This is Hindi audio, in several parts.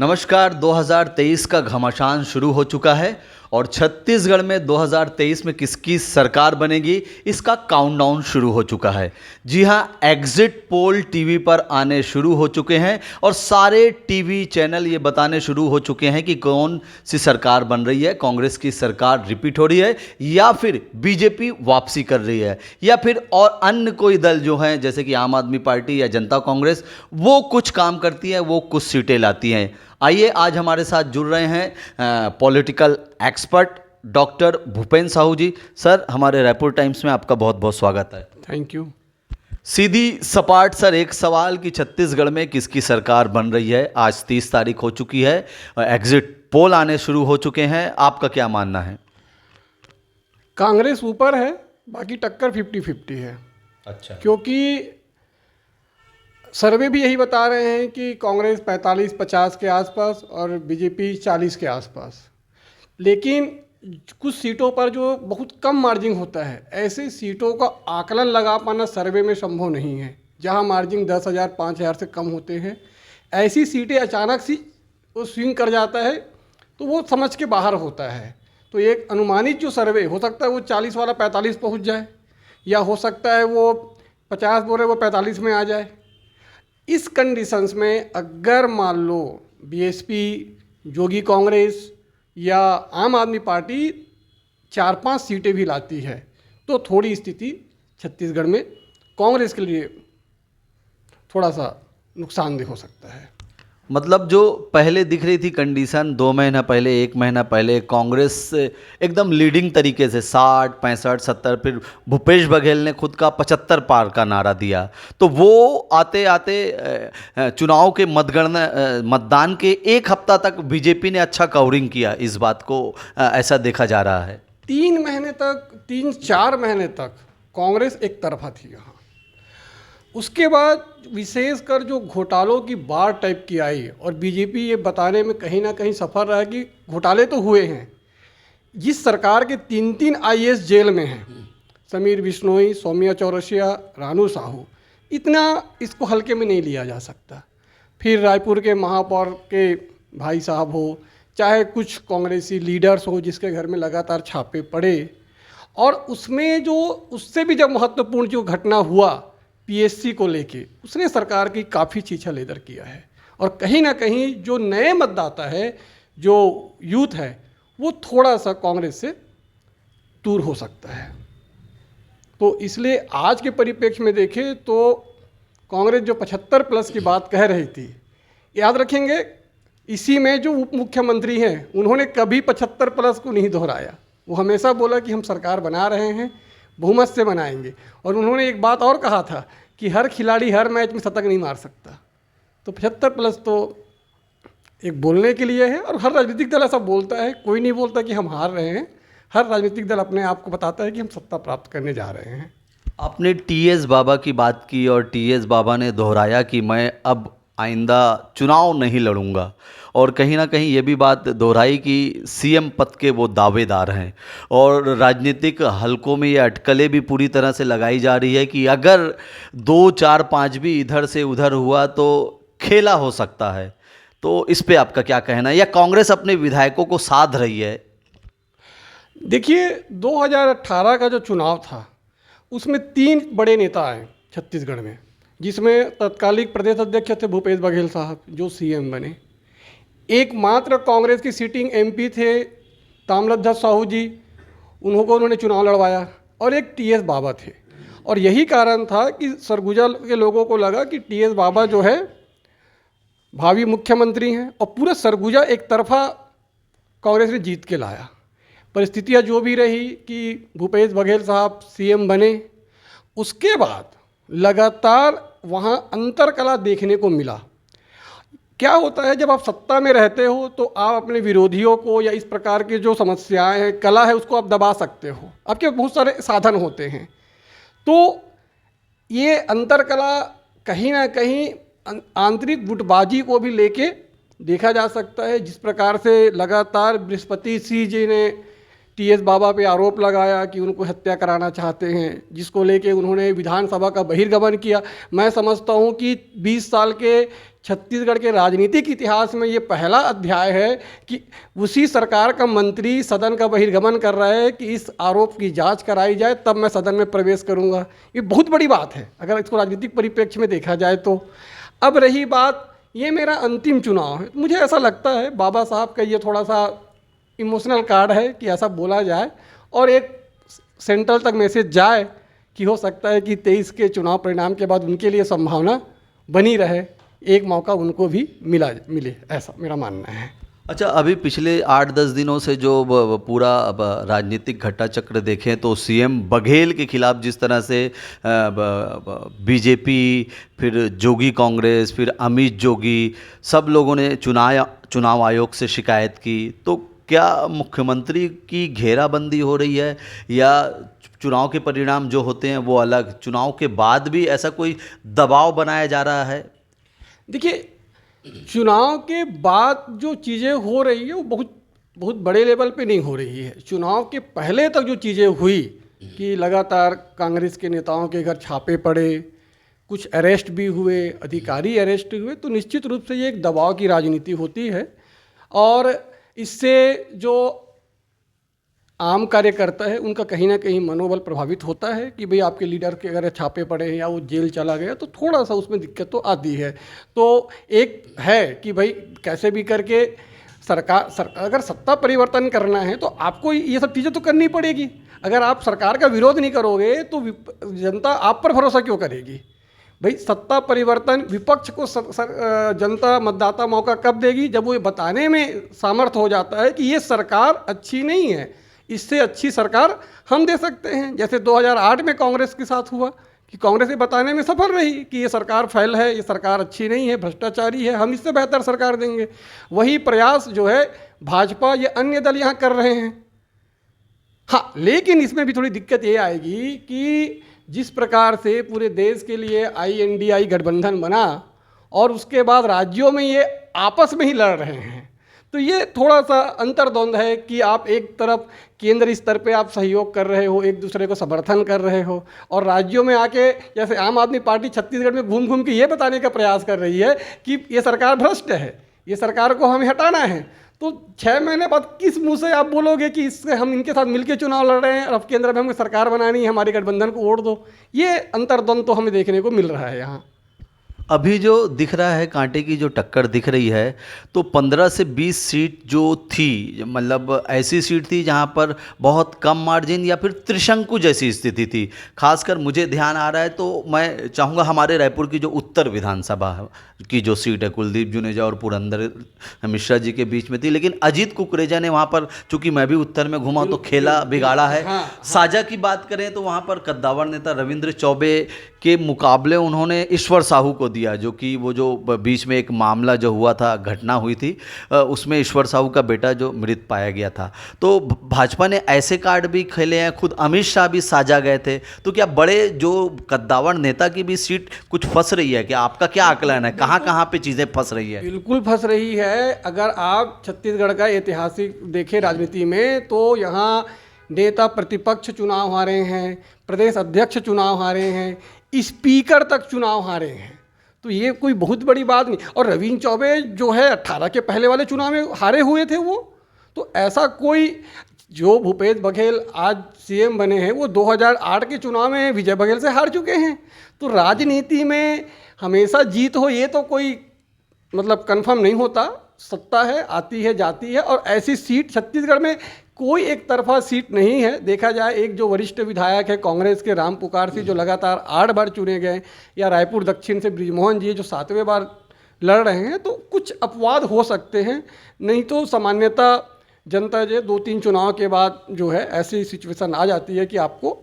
नमस्कार। 2023 का घमासान शुरू हो चुका है और छत्तीसगढ़ में 2023 में किसकी सरकार बनेगी इसका काउंटडाउन शुरू हो चुका है। जी हां, एग्जिट पोल टीवी पर आने शुरू हो चुके हैं और सारे टीवी चैनल ये बताने शुरू हो चुके हैं कि कौन सी सरकार बन रही है, कांग्रेस की सरकार रिपीट हो रही है या फिर बीजेपी वापसी कर रही है या फिर और अन्य कोई दल जो हैं जैसे कि आम आदमी पार्टी या जनता कांग्रेस वो कुछ काम करती है, वो कुछ सीटें लाती हैं। आइए, आज हमारे साथ जुड़ रहे हैं political expert doctor Bhupendra Sahu ji. Sir, हमारे रायपुर टाइम्स में आपका बहुत बहुत स्वागत है। Thank you. सीधी सपाट सर एक सवाल कि छत्तीसगढ़ में किसकी सरकार बन रही है। आज 30 तारीख हो चुकी है, एग्जिट पोल आने शुरू हो चुके हैं, आपका क्या मानना है? कांग्रेस ऊपर है, बाकी टक्कर 50-50 है। अच्छा। क्योंकि सर्वे भी यही बता रहे हैं कि कांग्रेस 45-50 के आसपास और बीजेपी 40 के आसपास। लेकिन कुछ सीटों पर जो बहुत कम मार्जिन होता है, ऐसे सीटों का आकलन लगा पाना सर्वे में संभव नहीं है। जहां मार्जिन 10,000 5,000 से कम होते हैं, ऐसी सीटें अचानक सी वो स्विंग कर जाता है तो वो समझ के बाहर होता है। तो एक अनुमानित जो सर्वे हो सकता है वो 40 वाला 45 पहुंच जाए, या हो सकता है वो 50 बोल रहे वो 45 में आ जाए। इस कंडीशंस में अगर मान लो बीएसपी, जोगी कांग्रेस या आम आदमी पार्टी 4-5 सीटें भी लाती है तो थोड़ी स्थिति छत्तीसगढ़ में कांग्रेस के लिए थोड़ा सा नुकसानदेह हो सकता है। मतलब जो पहले दिख रही थी कंडीशन 2 महीना पहले, 1 महीना पहले कांग्रेस एकदम लीडिंग तरीके से 60, 65, 70, फिर भूपेश बघेल ने खुद का 75 पार का नारा दिया, तो वो आते आते चुनाव के मतदान के 1 हफ्ता तक बीजेपी ने अच्छा कवरिंग किया। इस बात को ऐसा देखा जा रहा है। 3-4 महीने तक कांग्रेस एक तरफा थी यहाँ। उसके बाद विशेषकर जो घोटालों की बाढ़ टाइप की आई और बीजेपी ये बताने में कहीं ना कहीं सफल रहा कि घोटाले तो हुए हैं। जिस सरकार के 3 आईएएस जेल में हैं, समीर बिश्नोई, सौम्या चौरसिया, रानू साहू, इतना इसको हल्के में नहीं लिया जा सकता। फिर रायपुर के महापौर के भाई साहब हो, चाहे कुछ कांग्रेसी लीडर्स हो जिसके घर में लगातार छापे पड़े, और उसमें जो उससे भी जब महत्वपूर्ण जो घटना हुआ पीएससी को लेके, उसने सरकार की काफ़ी चीछा लेदर किया है। और कहीं ना कहीं जो नए मतदाता है, जो यूथ है, वो थोड़ा सा कांग्रेस से दूर हो सकता है। तो इसलिए आज के परिप्रेक्ष्य में देखें तो कांग्रेस जो 75 प्लस की बात कह रही थी, याद रखेंगे इसी में जो उप मुख्यमंत्री हैं उन्होंने कभी 75 प्लस को नहीं दोहराया। वो हमेशा बोला कि हम सरकार बना रहे हैं, बहुमत से बनाएंगे। और उन्होंने एक बात और कहा था कि हर खिलाड़ी हर मैच में शतक नहीं मार सकता। तो 75 प्लस तो एक बोलने के लिए है, और हर राजनीतिक दल ऐसा बोलता है। कोई नहीं बोलता कि हम हार रहे हैं, हर राजनीतिक दल अपने आप को बताता है कि हम सत्ता प्राप्त करने जा रहे हैं। आपने टीएस बाबा की बात की और टीएस बाबा ने दोहराया कि मैं अब आइंदा चुनाव नहीं लड़ूंगा, और कहीं ना कहीं ये भी बात दोहराई कि सीएम पद के वो दावेदार हैं। और राजनीतिक हलकों में ये अटकलें भी पूरी तरह से लगाई जा रही है कि अगर 2, 4, 5 भी इधर से उधर हुआ तो खेला हो सकता है। तो इस पे आपका क्या कहना है, या कांग्रेस अपने विधायकों को साध रही है? देखिए, 2018 का जो चुनाव था उसमें 3 बड़े नेता आए छत्तीसगढ़ में, जिसमें तत्कालिक प्रदेश अध्यक्ष थे भूपेश बघेल साहब जो सीएम बने। एकमात्र कांग्रेस की सिटिंग एमपी थे ताम्रध्वज साहू जी, उन्होंने चुनाव लड़वाया, और एक टीएस बाबा थे। और यही कारण था कि सरगुजा के लोगों को लगा कि टीएस बाबा जो है भावी मुख्यमंत्री हैं, और पूरा सरगुजा एक तरफा कांग्रेस ने जीत के लाया। परिस्थितियां जो भी रही कि भूपेश बघेल साहब सीएम बने, उसके बाद लगातार वहाँ अंतरकला देखने को मिला। क्या होता है, जब आप सत्ता में रहते हो तो आप अपने विरोधियों को या इस प्रकार की जो समस्याएं हैं, कला है, उसको आप दबा सकते हो। आपके बहुत सारे साधन होते हैं। तो ये अंतरकला कहीं ना कहीं आंतरिक गुटबाजी को भी लेके देखा जा सकता है। जिस प्रकार से लगातार बृहस्पति सिंह जी ने टीएस बाबा पे आरोप लगाया कि उनको हत्या कराना चाहते हैं, जिसको लेके उन्होंने विधानसभा का बहिर्गमन किया। मैं समझता हूँ कि 20 साल के छत्तीसगढ़ के राजनीतिक इतिहास में ये पहला अध्याय है कि उसी सरकार का मंत्री सदन का बहिर्गमन कर रहा है कि इस आरोप की जांच कराई जाए, तब मैं सदन में प्रवेश करूंगा। ये बहुत बड़ी बात है अगर इसको राजनीतिक परिप्रेक्ष्य में देखा जाए तो। अब रही बात, ये मेरा अंतिम चुनाव है, मुझे ऐसा लगता है बाबा साहब का ये थोड़ा सा इमोशनल कार्ड है कि ऐसा बोला जाए और एक सेंट्रल तक मैसेज जाए कि हो सकता है कि 23 के चुनाव परिणाम के बाद उनके लिए संभावना बनी रहे, एक मौका उनको भी मिले, ऐसा मेरा मानना है। अच्छा, अभी पिछले 8-10 दिनों से जो पूरा राजनीतिक घटा चक्र देखें तो सीएम बघेल के खिलाफ जिस तरह से बीजेपी, फिर जोगी कांग्रेस, फिर अमित जोगी, सब लोगों ने चुनाव आयोग से शिकायत की, तो क्या मुख्यमंत्री की घेराबंदी हो रही है या चुनाव के परिणाम जो होते हैं वो अलग, चुनाव के बाद भी ऐसा कोई दबाव बनाया जा रहा है? देखिए, चुनाव के बाद जो चीज़ें हो रही है वो बहुत बड़े लेवल पे नहीं हो रही है। चुनाव के पहले तक जो चीज़ें हुई कि लगातार कांग्रेस के नेताओं के घर छापे पड़े, कुछ अरेस्ट भी हुए, अधिकारी अरेस्ट हुए, तो निश्चित रूप से ये एक दबाव की राजनीति होती है और इससे जो आम कार्यकर्ता है उनका कहीं ना कहीं मनोबल प्रभावित होता है कि भाई आपके लीडर के अगर छापे पड़े हैं या वो जेल चला गया तो थोड़ा सा उसमें दिक्कत तो आती है। तो एक है कि भाई कैसे भी करके सरकार अगर सत्ता परिवर्तन करना है तो आपको ये सब चीज़ें तो करनी पड़ेगी। अगर आप सरकार का विरोध नहीं करोगे तो जनता आप पर भरोसा क्यों करेगी? भाई सत्ता परिवर्तन विपक्ष को जनता मतदाता मौका कब देगी? जब वो बताने में सामर्थ्य हो जाता है कि ये सरकार अच्छी नहीं है, इससे अच्छी सरकार हम दे सकते हैं। जैसे 2008 में कांग्रेस के साथ हुआ कि कांग्रेस ये बताने में सफल रही कि ये सरकार फेल है, ये सरकार अच्छी नहीं है, भ्रष्टाचारी है, हम इससे बेहतर सरकार देंगे। वही प्रयास जो है भाजपा ये अन्य दल यहाँ कर रहे हैं। हाँ, लेकिन इसमें भी थोड़ी दिक्कत ये आएगी कि जिस प्रकार से पूरे देश के लिए INDI गठबंधन बना और उसके बाद राज्यों में ये आपस में ही लड़ रहे हैं, तो ये थोड़ा सा अंतर्द्वंद है कि आप एक तरफ केंद्र स्तर पे आप सहयोग कर रहे हो, एक दूसरे को समर्थन कर रहे हो, और राज्यों में आके जैसे आम आदमी पार्टी छत्तीसगढ़ में घूम घूम के ये बताने का प्रयास कर रही है कि ये सरकार भ्रष्ट है, ये सरकार को हमें हटाना है। तो 6 महीने बाद किस मुंह से आप बोलोगे कि इससे हम इनके साथ मिलकर चुनाव लड़ रहे हैं और अब केंद्र में हमें सरकार बनानी है, हमारे गठबंधन को वोट दो? ये अंतर्द्वंद तो हमें देखने को मिल रहा है यहाँ। अभी जो दिख रहा है कांटे की जो टक्कर दिख रही है, तो 15 से 20 सीट जो थी, मतलब ऐसी सीट थी जहां पर बहुत कम मार्जिन या फिर त्रिशंकु जैसी स्थिति थी। खासकर मुझे ध्यान आ रहा है तो मैं चाहूँगा हमारे रायपुर की जो उत्तर विधानसभा की जो सीट है कुलदीप जुनेजा और पुरंदर मिश्रा जी के बीच में थी, लेकिन अजीत कुकरेजा ने वहाँ पर, चूँकि मैं भी उत्तर में घूमा तो खेला बिगाड़ा है। साजा की बात करें तो वहाँ पर कद्दावर नेता रविंद्र चौबे के मुकाबले उन्होंने ईश्वर साहू को दिया, जो कि वो जो बीच में एक मामला जो हुआ था, घटना हुई थी, उसमें ईश्वर साहू का बेटा जो मृत पाया गया था। तो भाजपा ने ऐसे कार्ड भी खेले हैं, खुद अमित शाह भी साजा गए थे। तो क्या बड़े जो कद्दावर नेता की भी सीट कुछ फंस रही है? क्या आपका क्या आकलन है, कहाँ पे चीज़ें फंस रही है? बिल्कुल फंस रही है। अगर आप छत्तीसगढ़ का ऐतिहासिक देखें राजनीति में तो यहाँ नेता प्रतिपक्ष चुनाव हारे हैं, प्रदेश अध्यक्ष चुनाव हारे हैं, स्पीकर तक चुनाव हारे हैं। तो ये कोई बहुत बड़ी बात नहीं। और रविंद्र चौबे जो है 18 के पहले वाले चुनाव में हारे हुए थे वो। तो ऐसा कोई, जो भूपेश बघेल आज CM बने हैं वो 2008 के चुनाव में विजय बघेल से हार चुके हैं। तो राजनीति में हमेशा जीत हो ये तो कोई मतलब कंफर्म नहीं होता। सत्ता है, आती है जाती है, और ऐसी सीट छत्तीसगढ़ में कोई एक तरफा सीट नहीं है। देखा जाए, एक जो वरिष्ठ विधायक है कांग्रेस के राम पुकार सिंह जो लगातार 8 बार चुने गए, या रायपुर दक्षिण से बृजमोहन जी जो 7वें बार लड़ रहे हैं, तो कुछ अपवाद हो सकते हैं। नहीं तो सामान्यतः जनता जो 2-3 चुनाव के बाद जो है ऐसी सिचुएशन आ जाती है कि आपको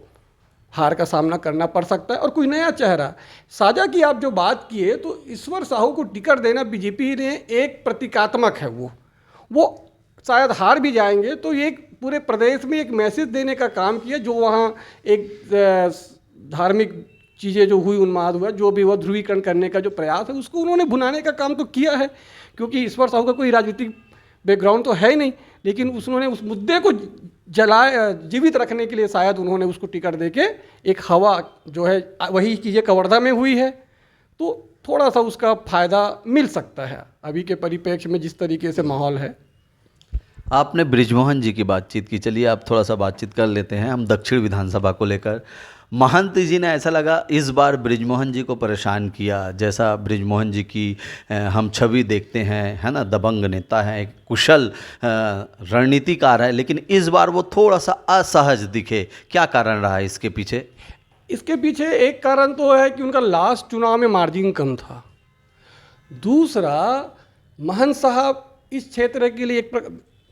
हार का सामना करना पड़ सकता है और कोई नया चेहरा। साझा की आप जो बात किए तो ईश्वर साहू को टिकट देना बीजेपी ने एक प्रतीकात्मक है। वो शायद हार भी जाएंगे तो ये पूरे प्रदेश में एक मैसेज देने का काम किया। जो वहाँ एक धार्मिक चीज़ें जो हुई, उन्माद हुआ, जो भी हुआ, ध्रुवीकरण करने का जो प्रयास है उसको उन्होंने भुनाने का काम तो किया है। क्योंकि ईश्वर साहू का कोई राजनीतिक बैकग्राउंड तो है ही नहीं, लेकिन उन्होंने उस मुद्दे को जीवित रखने के लिए शायद उन्होंने उसको टिकट देके एक हवा जो है, वही चीज़ें कवर्धा में हुई है। तो थोड़ा सा उसका फ़ायदा मिल सकता है अभी के परिप्रेक्ष्य में जिस तरीके से माहौल है। आपने बृजमोहन जी की बातचीत की, चलिए आप थोड़ा सा बातचीत कर लेते हैं हम दक्षिण विधानसभा को लेकर। महंत जी ने ऐसा लगा इस बार बृजमोहन जी को परेशान किया, जैसा बृजमोहन जी की हम छवि देखते हैं, है ना, दबंग नेता है, एक कुशल रणनीतिकार है, लेकिन इस बार वो थोड़ा सा असहज दिखे। क्या कारण रहा है इसके पीछे? इसके पीछे एक कारण तो है कि उनका लास्ट चुनाव में मार्जिन कम था। दूसरा, महंत साहब इस क्षेत्र के लिए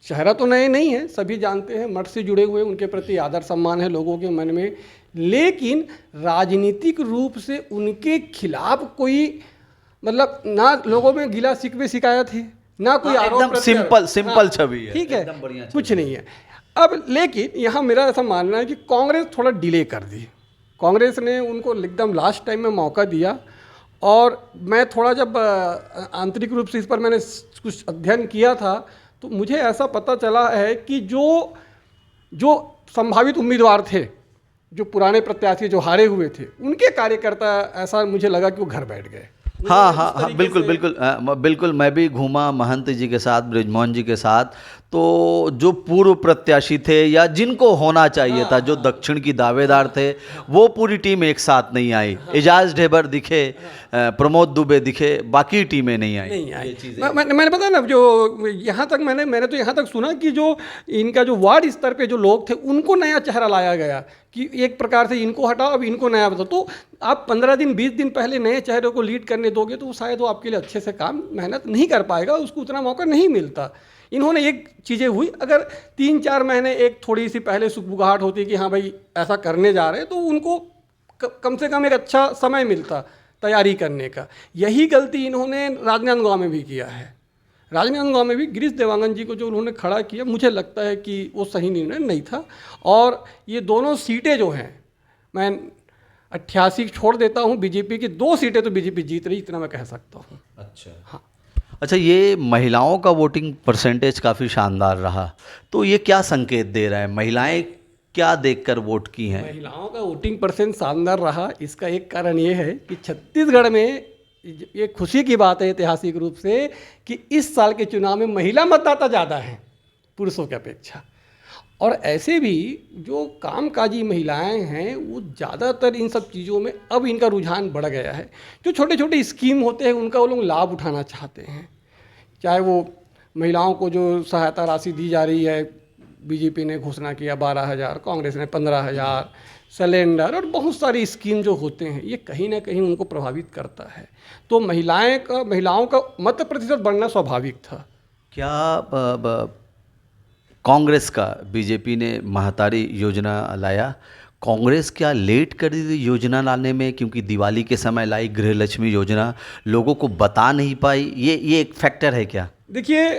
चेहरा तो नए नहीं है, सभी जानते हैं, मठ से जुड़े हुए, उनके प्रति आदर सम्मान है लोगों के मन में, लेकिन राजनीतिक रूप से उनके खिलाफ कोई मतलब ना लोगों में गिला शिकवे शिकायत है, ना कोई आरोप एकदम सिंपल छवि है, ठीक है, एकदम बढ़िया कुछ नहीं है। अब लेकिन यहाँ मेरा ऐसा मानना है कि कांग्रेस थोड़ा डिले कर दी। कांग्रेस ने उनको एकदम लास्ट टाइम में मौका दिया, और मैं थोड़ा जब आंतरिक रूप से इस पर मैंने कुछ अध्ययन किया था तो मुझे ऐसा पता चला है कि जो संभावित उम्मीदवार थे, जो पुराने प्रत्याशी जो हारे हुए थे, उनके कार्यकर्ता, ऐसा मुझे लगा कि वो घर बैठ गए। हाँ, बिल्कुल मैं भी घूमा महंत जी के साथ, बृजमोहन जी के साथ, तो जो पूर्व प्रत्याशी थे या जिनको होना चाहिए था, जो दक्षिण की दावेदार थे, वो पूरी टीम एक साथ नहीं आई। एजाज ढेबर दिखे, प्रमोद दुबे दिखे, बाकी टीमें नहीं आई। मैंने पता ना, जो यहाँ तक मैंने तो यहाँ तक सुना कि जो इनका जो वार्ड स्तर पे जो लोग थे उनको नया चेहरा लाया गया कि एक प्रकार से इनको हटाओ, अब इनको नया बताओ। तो आप 15 दिन 20 दिन पहले नए चेहरे को लीड करने दोगे तो शायद वो आपके लिए अच्छे से काम मेहनत नहीं कर पाएगा, उसको उतना मौका नहीं मिलता। इन्होंने एक चीज़ें हुई, अगर 3-4 महीने एक थोड़ी सी पहले सुगबुगाहट होती कि हाँ भाई ऐसा करने जा रहे हैं, तो उनको कम से कम एक अच्छा समय मिलता तैयारी करने का। यही गलती इन्होंने राजनांदगांव में भी किया है। राजनांदगांव में भी गिरीश देवांगन जी को जो उन्होंने खड़ा किया, मुझे लगता है कि वो सही निर्णय नहीं था। और ये दोनों सीटें जो हैं, मैं 88 छोड़ देता हूँ, बीजेपी की 2 सीटें तो बीजेपी जीत रही, इतना मैं कह सकता हूँ। अच्छा, ये महिलाओं का वोटिंग परसेंटेज काफ़ी शानदार रहा, तो ये क्या संकेत दे रहा है? महिलाएं क्या देखकर वोट की हैं? महिलाओं का वोटिंग परसेंट शानदार रहा, इसका एक कारण ये है कि छत्तीसगढ़ में ये खुशी की बात है ऐतिहासिक रूप से कि इस साल के चुनाव में महिला मतदाता ज़्यादा हैं पुरुषों की अपेक्षा। और ऐसे भी जो कामकाजी महिलाएं हैं वो ज़्यादातर इन सब चीज़ों में अब इनका रुझान बढ़ गया है। जो छोटे छोटे स्कीम होते हैं उनका वो लोग लाभ उठाना चाहते हैं, चाहे वो महिलाओं को जो सहायता राशि दी जा रही है, बीजेपी ने घोषणा किया 12,000, कांग्रेस ने 15,000, सिलेंडर और बहुत सारी स्कीम जो होते हैं, ये कहीं ना कहीं उनको प्रभावित करता है। तो महिलाओं का मत प्रतिशत बढ़ना स्वाभाविक था। क्या कांग्रेस का, बीजेपी ने महतारी योजना लाया, कांग्रेस क्या लेट कर दी योजना लाने में? क्योंकि दिवाली के समय लाई गृहलक्ष्मी योजना, लोगों को बता नहीं पाई, ये एक फैक्टर है क्या? देखिए,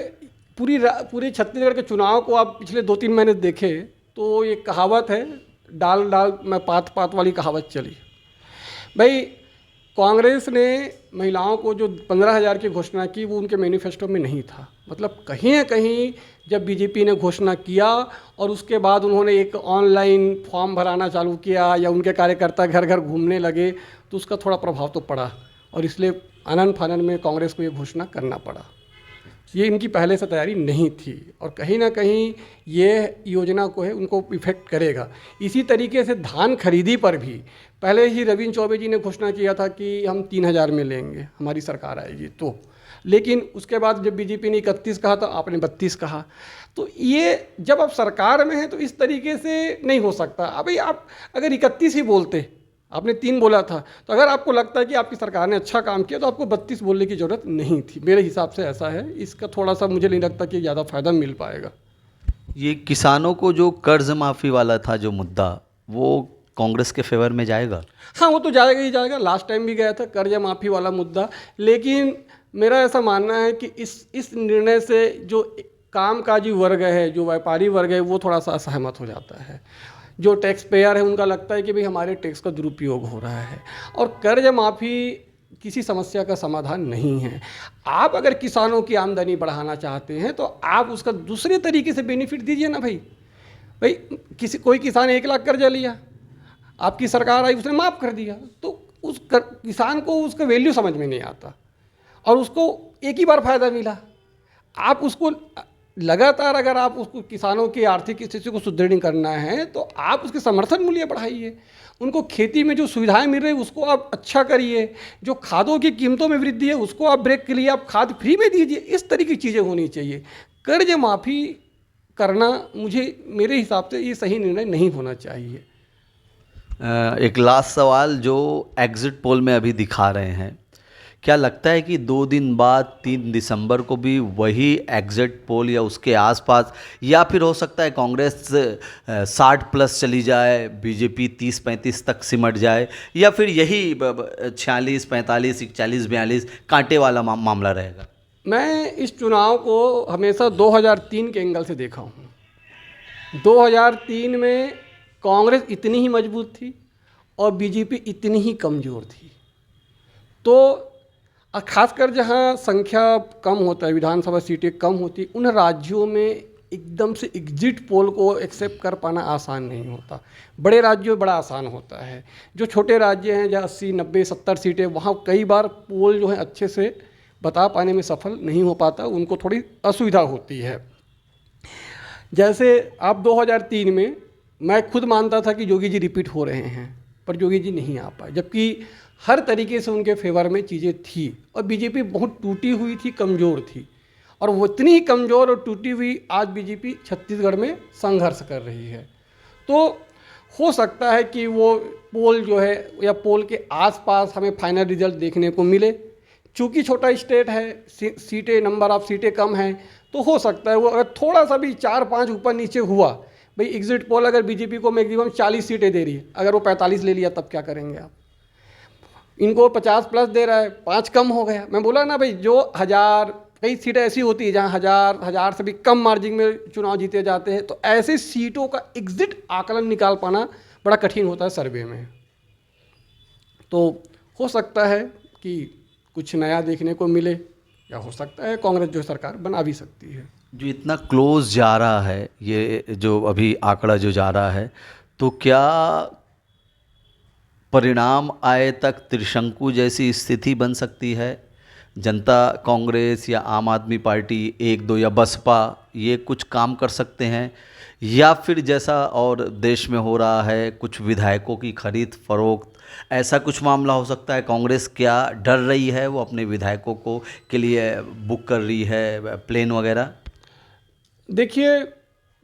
पूरी छत्तीसगढ़ के चुनाव को आप पिछले 2-3 महीने देखे तो ये कहावत है, डाल डाल में पात पात वाली कहावत चली। भाई, कांग्रेस ने महिलाओं को जो 15,000 की घोषणा की वो उनके मैनिफेस्टो में नहीं था। मतलब कहीं न कहीं जब बीजेपी ने घोषणा किया और उसके बाद उन्होंने एक ऑनलाइन फॉर्म भराना चालू किया या उनके कार्यकर्ता घर घर घूमने लगे, तो उसका थोड़ा प्रभाव तो पड़ा, और इसलिए आनन फानन में कांग्रेस को ये घोषणा करना पड़ा। ये इनकी पहले से तैयारी नहीं थी, और कहीं ना कहीं ये योजना को है उनको इफेक्ट करेगा। इसी तरीके से धान खरीदी पर भी पहले ही रविंद्र चौबे जी ने घोषणा किया था कि हम 3,000 में लेंगे, हमारी सरकार आएगी तो। लेकिन उसके बाद जब बीजेपी ने 31 कहा तो आपने 32 कहा। तो ये जब आप सरकार में हैं तो इस तरीके से नहीं हो सकता। अभी आप अगर 31 ही बोलते, आपने 3 बोला था, तो अगर आपको लगता है कि आपकी सरकार ने अच्छा काम किया तो आपको 32 बोलने की ज़रूरत नहीं थी। मेरे हिसाब से ऐसा है। इसका थोड़ा सा मुझे नहीं लगता कि ज़्यादा फ़ायदा मिल पाएगा। ये किसानों को जो कर्ज माफ़ी वाला था जो मुद्दा, वो कांग्रेस के फेवर में जाएगा? हाँ, वो तो जाएगा ही जाएगा। लास्ट टाइम भी गया था कर्ज माफ़ी वाला मुद्दा। लेकिन मेरा ऐसा मानना है कि इस निर्णय से जो कामकाजी वर्ग है, जो व्यापारी वर्ग है, वो थोड़ा सा असहमत हो जाता है। जो टैक्स पेयर है उनका लगता है कि भाई हमारे टैक्स का दुरुपयोग हो रहा है, और कर्ज माफ़ी किसी समस्या का समाधान नहीं है। आप अगर किसानों की आमदनी बढ़ाना चाहते हैं तो आप उसका दूसरे तरीके से बेनिफिट दीजिए ना भाई। कोई किसान 1 लाख कर्जा लिया, आपकी सरकार आई उसने माफ़ कर दिया, तो किसान को उसका वैल्यू समझ में नहीं आता और उसको एक ही बार फ़ायदा मिला। आप उसको लगातार अगर आप उसको किसानों की आर्थिक स्थिति को सुदृढ़ करना है तो आप उसके समर्थन मूल्य बढ़ाइए, उनको खेती में जो सुविधाएं मिल रही है उसको आप अच्छा करिए, जो खादों की कीमतों में वृद्धि है उसको आप ब्रेक के लिए आप खाद फ्री में दीजिए। इस तरह की चीज़ें होनी चाहिए। कर्ज माफ़ी करना मेरे हिसाब से ये सही निर्णय नहीं होना चाहिए। एक लास्ट सवाल जो एग्जिट पोल में अभी दिखा रहे हैं, क्या लगता है कि 2 दिन बाद 3 दिसंबर को भी वही एग्जिट पोल या उसके आसपास, या फिर हो सकता है कांग्रेस 60+ चली जाए, बीजेपी 30-35 तक सिमट जाए, या फिर यही 46, 45, 41, 42 कांटे वाला मामला रहेगा? मैं इस चुनाव को हमेशा 2003 के एंगल से देखा हूँ। 2003 में कांग्रेस इतनी ही मजबूत थी और बीजेपी इतनी ही कमज़ोर थी। तो खासकर जहाँ संख्या कम होता है, विधानसभा सीटें कम होती, उन राज्यों में एकदम से एग्जिट पोल को एक्सेप्ट कर पाना आसान नहीं होता। बड़े राज्यों में बड़ा आसान होता है। जो छोटे राज्य हैं जहाँ 80, 90, 70 सीटें, वहाँ कई बार पोल जो है अच्छे से बता पाने में सफल नहीं हो पाता, उनको थोड़ी असुविधा होती है। जैसे आप 2003 में मैं खुद मानता था कि योगी जी रिपीट हो रहे हैं, पर योगी जी नहीं आ पाए, जबकि हर तरीके से उनके फेवर में चीज़ें थी और बीजेपी बहुत टूटी हुई थी, कमज़ोर थी, और वो इतनी ही कमज़ोर और टूटी हुई आज बीजेपी छत्तीसगढ़ में संघर्ष कर रही है। तो हो सकता है कि वो पोल जो है या पोल के आसपास हमें फाइनल रिजल्ट देखने को मिले। चूँकि छोटा स्टेट है, सीटें, नंबर ऑफ सीटें कम हैं, तो हो सकता है वो अगर थोड़ा सा भी 4-5 ऊपर नीचे हुआ, भाई एग्जिट पोल अगर बीजेपी को मैक्सिमम 40 सीटें दे रही है, अगर वो 45 ले लिया तब क्या करेंगे आप? इनको 50+ दे रहा है, 5 कम हो गया। मैं बोला ना भाई, जो 1000, कई सीटें ऐसी होती है जहाँ 1000 से भी कम मार्जिन में चुनाव जीते जाते हैं, तो ऐसे सीटों का एग्जिट आकलन निकाल पाना बड़ा कठिन होता है सर्वे में। तो हो सकता है कि कुछ नया देखने को मिले, या हो सकता है कांग्रेस जो सरकार बना भी सकती है। जो इतना क्लोज जा रहा है, ये जो अभी आंकड़ा जो जा रहा है, तो क्या परिणाम आए तक त्रिशंकु जैसी स्थिति बन सकती है? जनता कांग्रेस या आम आदमी पार्टी 1-2 या बसपा ये कुछ काम कर सकते हैं, या फिर जैसा और देश में हो रहा है कुछ विधायकों की खरीद फरोख्त, ऐसा कुछ मामला हो सकता है? कांग्रेस क्या डर रही है, वो अपने विधायकों को के लिए बुक कर रही है प्लेन वगैरह? देखिए,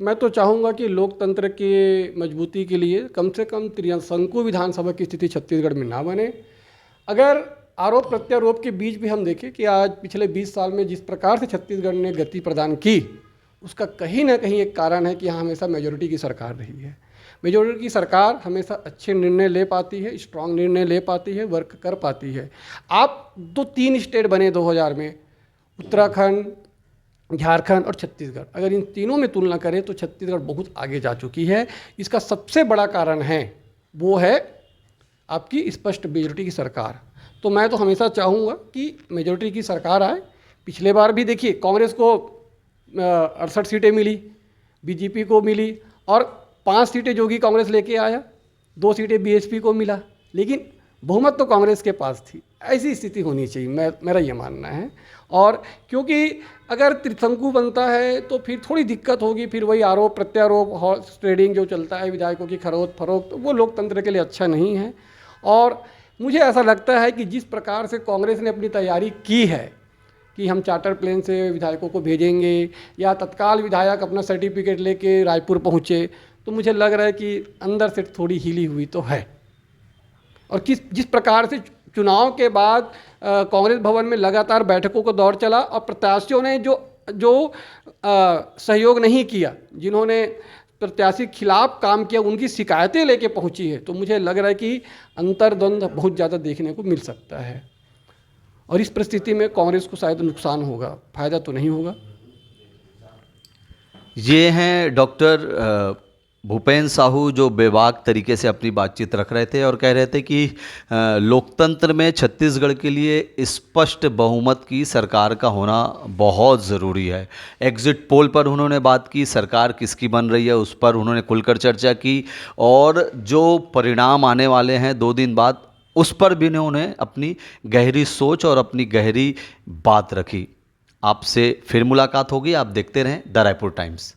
मैं तो चाहूँगा कि लोकतंत्र की मजबूती के लिए कम से कम त्रिशंकु विधानसभा की स्थिति छत्तीसगढ़ में ना बने। अगर आरोप प्रत्यारोप के बीच भी हम देखें कि आज पिछले 20 साल में जिस प्रकार से छत्तीसगढ़ ने गति प्रदान की, उसका कहीं ना कहीं एक कारण है कि यहाँ हमेशा मेजॉरिटी की सरकार रही है। मेजॉरिटी की सरकार हमेशा अच्छे निर्णय ले पाती है, स्ट्रांग निर्णय ले पाती है, वर्क कर पाती है। आप 2-3 स्टेट बने 2000 में, उत्तराखंड, झारखंड और छत्तीसगढ़, अगर इन तीनों में तुलना करें तो छत्तीसगढ़ बहुत आगे जा चुकी है। इसका सबसे बड़ा कारण है वो है आपकी स्पष्ट मेजॉरिटी की सरकार। तो मैं तो हमेशा चाहूँगा कि मेजॉरिटी की सरकार आए। पिछले बार भी देखिए, कांग्रेस को 68 सीटें मिली, बीजेपी को मिली, और 5 सीटें जोगी कांग्रेस लेके आया, 2 सीटें बीएसपी को मिला, लेकिन बहुमत तो कांग्रेस के पास थी। ऐसी स्थिति होनी चाहिए, मेरा ये मानना है। और क्योंकि अगर त्रिशंकु बनता है तो फिर थोड़ी दिक्कत होगी, फिर वही आरोप प्रत्यारोप, हॉर्स ट्रेडिंग जो चलता है, विधायकों की खरीद फरोख्त, तो वो लोकतंत्र के लिए अच्छा नहीं है। और मुझे ऐसा लगता है कि जिस प्रकार से कांग्रेस ने अपनी तैयारी की है कि हम चार्टर प्लेन से विधायकों को भेजेंगे, या तत्काल विधायक अपना सर्टिफिकेट लेके रायपुर पहुँचे, तो मुझे लग रहा है कि अंदर से थोड़ी हिली हुई तो है। और जिस प्रकार से चुनाव के बाद कांग्रेस भवन में लगातार बैठकों का दौर चला और प्रत्याशियों ने जो सहयोग नहीं किया, जिन्होंने प्रत्याशी खिलाफ काम किया, उनकी शिकायतें लेके पहुंची है, तो मुझे लग रहा है कि अंतर्द्वंद बहुत ज़्यादा देखने को मिल सकता है। और इस परिस्थिति में कांग्रेस को शायद नुकसान होगा, फायदा तो नहीं होगा। ये हैं डॉक्टर भूपेन साहू, जो बेबाक तरीके से अपनी बातचीत रख रहे थे और कह रहे थे कि लोकतंत्र में छत्तीसगढ़ के लिए स्पष्ट बहुमत की सरकार का होना बहुत ज़रूरी है। एग्जिट पोल पर उन्होंने बात की, सरकार किसकी बन रही है उस पर उन्होंने खुलकर चर्चा की, और जो परिणाम आने वाले हैं 2 दिन बाद उस पर भी उन्होंने अपनी गहरी सोच और अपनी गहरी बात रखी। आपसे फिर मुलाकात होगी। आप देखते रहें द रायपुर टाइम्स।